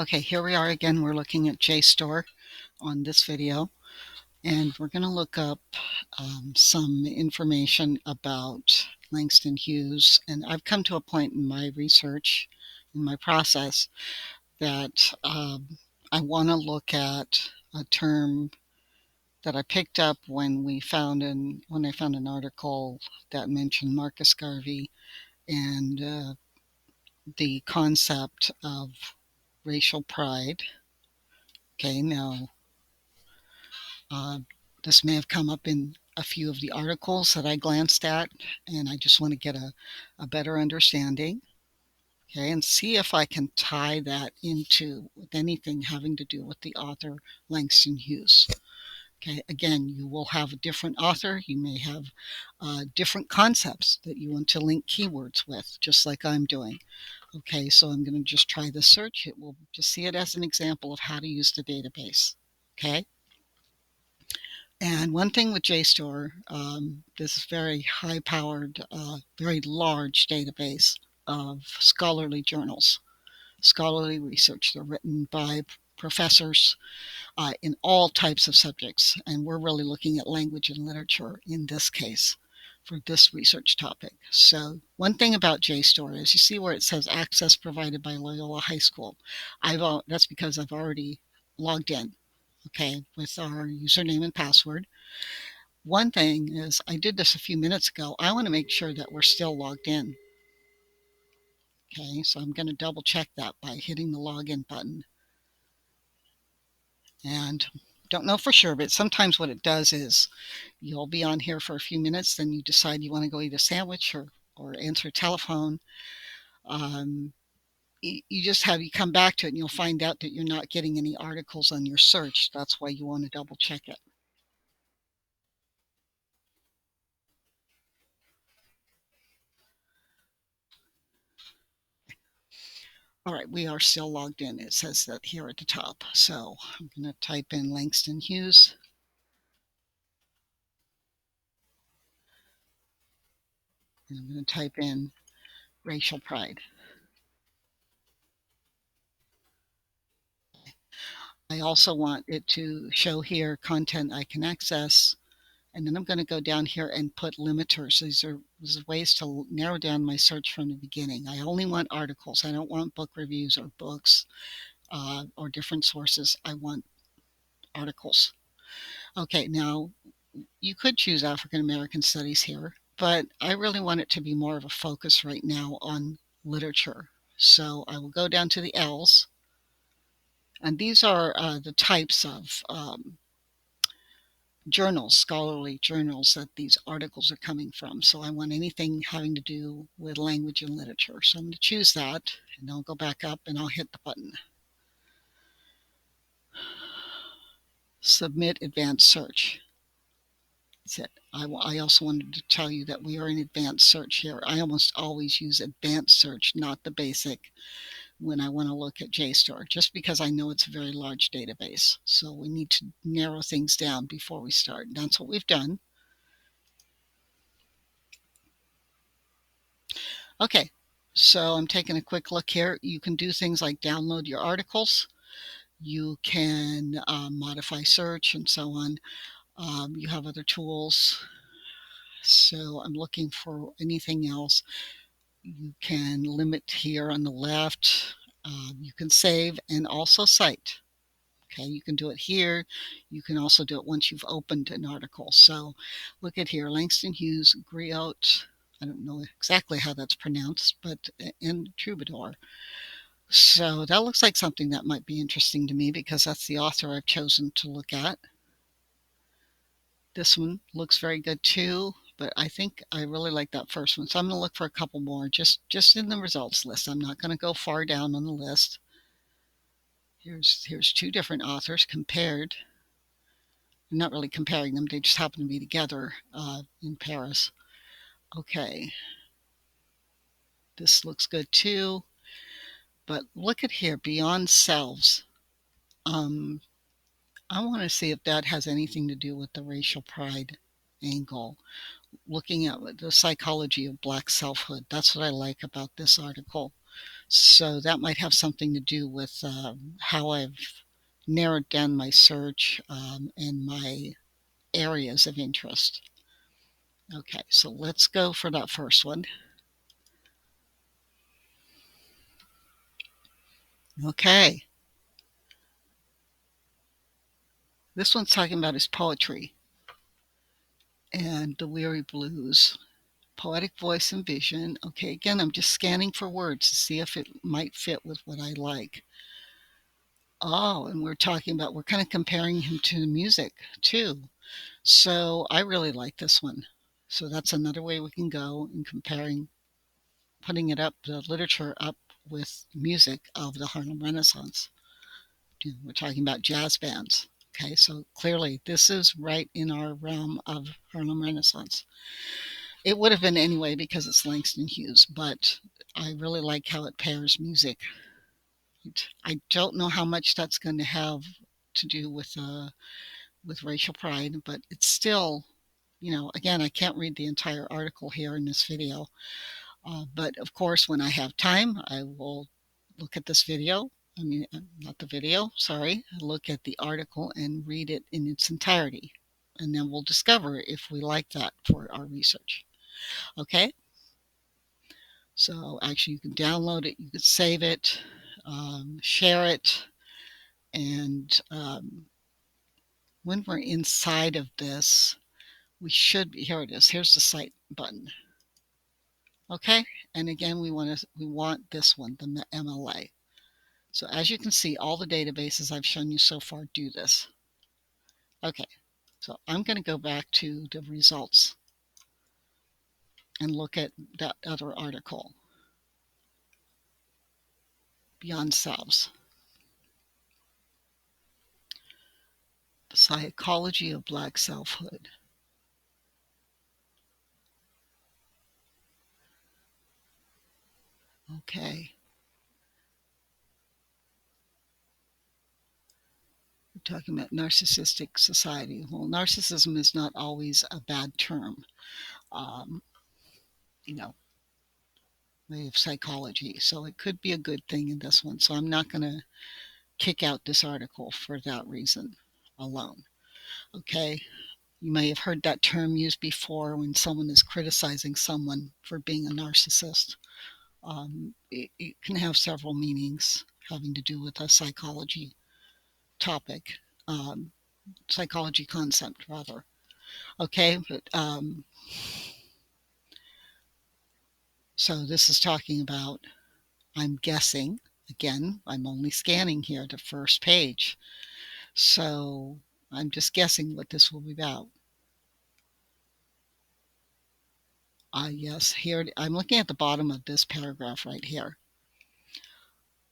Okay, here we are again. We're looking at Jstor on this video, and we're going to look up some information about Langston Hughes. And I've come to a point in my research, in my process, that I want to look at a term that I picked up when I found an article that mentioned Marcus Garvey and the concept of racial pride. Okay, now Uh, this may have come up in a few of the articles that I glanced at, and I just want to get a better understanding, okay, and see if I can tie that into with anything having to do with the author Langston Hughes. Okay, again, you will have a different author. You may have different concepts that you want to link keywords with, just like I'm doing. Okay, so I'm going to just try the search. It will just see it as an example of how to use the database. Okay. And one thing with JSTOR, this very high-powered, very large database of scholarly journals, scholarly research. They're written by professors in all types of subjects, and we're really looking at language and literature in this case for this research topic. So one thing about JSTOR is you see where it says access provided by Loyola High School. That's because I've already logged in, okay, with our username and password. One thing is, I did this a few minutes ago. I want to make sure that we're still logged in. Okay, so I'm going to double check that by hitting the login button. And don't know for sure, but sometimes what it does is you'll be on here for a few minutes, then you decide you want to go eat a sandwich or answer a telephone. Um, you come back to it and you'll find out that you're not getting any articles on your search. That's why you want to double check it. All right, we are still logged in. It says that here at the top. So I'm going to type in Langston Hughes. And I'm going to type in racial pride. I also want it to show here content I can access. And then I'm going to go down here and put limiters. These are ways to narrow down my search from the beginning. I only want articles. I don't want book reviews or books or different sources. I want articles. Okay, now you could choose African American studies here, but I really want it to be more of a focus right now on literature. So I will go down to the L's, and these are the types of journals, scholarly journals that these articles are coming from. So I want anything having to do with language and literature. So I'm going to choose that, and I'll go back up and I'll hit the button. Submit advanced search. That's it. I also wanted to tell you that we are in advanced search here. I almost always use advanced search, not the basic, when I want to look at JSTOR, just because I know it's a very large database. So we need to narrow things down before we start. And that's what we've done. Okay, so I'm taking a quick look here. You can do things like download your articles. You can modify search and so on. You have other tools. So I'm looking for anything else. You can limit here on the left. You can save and also cite. Okay, you can do it here. You can also do it once you've opened an article. So look at here, Langston Hughes, Griot, I don't know exactly how that's pronounced, but and Troubadour. So that looks like something that might be interesting to me because that's the author I've chosen to look at. This one looks very good too, but I think I really like that first one. So I'm going to look for a couple more just in the results list. I'm not going to go far down on the list. Here's two different authors compared. I'm not really comparing them. They just happen to be together in Paris. Okay. This looks good too. But look at here, Beyond Selves. Um, I want to see if that has anything to do with the racial pride angle. Looking at the psychology of Black selfhood. That's what I like about this article. So that might have something to do with how I've narrowed down my search and my areas of interest. Okay, so let's go for that first one. Okay, this one's talking about his poetry and the Weary Blues. Poetic voice and vision. Okay, again, I'm just scanning for words to see if it might fit with what I like. Oh, and we're kind of comparing him to music too. So I really like this one. So that's another way we can go in comparing, putting it up, the literature up with music of the Harlem Renaissance. We're talking about jazz bands. Okay, so clearly this is right in our realm of Harlem Renaissance. It would have been anyway because it's Langston Hughes, but I really like how it pairs music. I don't know how much that's going to have to do with racial pride, but it's still, again, I can't read the entire article here in this video. But of course, when I have time, I will look at this video. I mean, not the video, sorry. Look at the article and read it in its entirety. And then we'll discover if we like that for our research. Okay? So actually, you can download it, you can save it, share it. And when we're inside of this, we should be, here it is. Here's the cite button. Okay? And again, we want this one, the MLA. So as you can see, all the databases I've shown you so far do this. Okay, so I'm going to go back to the results and look at that other article, Beyond Selves, the Psychology of Black Selfhood. Okay. We're talking about narcissistic society. Well, narcissism is not always a bad term. Um, you know, way of psychology. So it could be a good thing in this one. So I'm not going to kick out this article for that reason alone. Okay. You may have heard that term used before when someone is criticizing someone for being a narcissist. It can have several meanings having to do with a psychology topic, psychology concept, rather. Okay, but so this is talking about, I'm guessing, again, I'm only scanning here the first page. So I'm just guessing what this will be about. Yes, here, I'm looking at the bottom of this paragraph right here.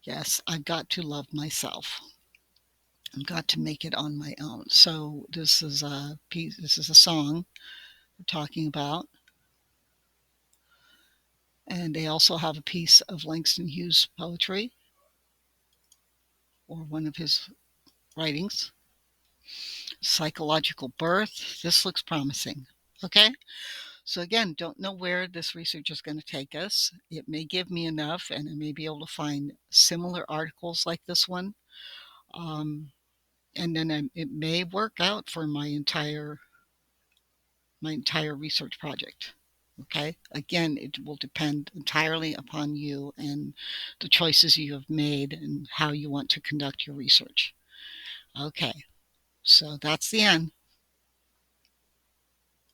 Yes, I've got to love myself. I've got to make it on my own. So this is a piece, this is a song we're talking about. And they also have a piece of Langston Hughes poetry, or one of his writings. Psychological birth. This looks promising. Okay. So again, don't know where this research is going to take us. It may give me enough, and I may be able to find similar articles like this one. And then it may work out for my entire research project. Okay. Again, it will depend entirely upon you and the choices you have made and how you want to conduct your research. Okay. So that's the end.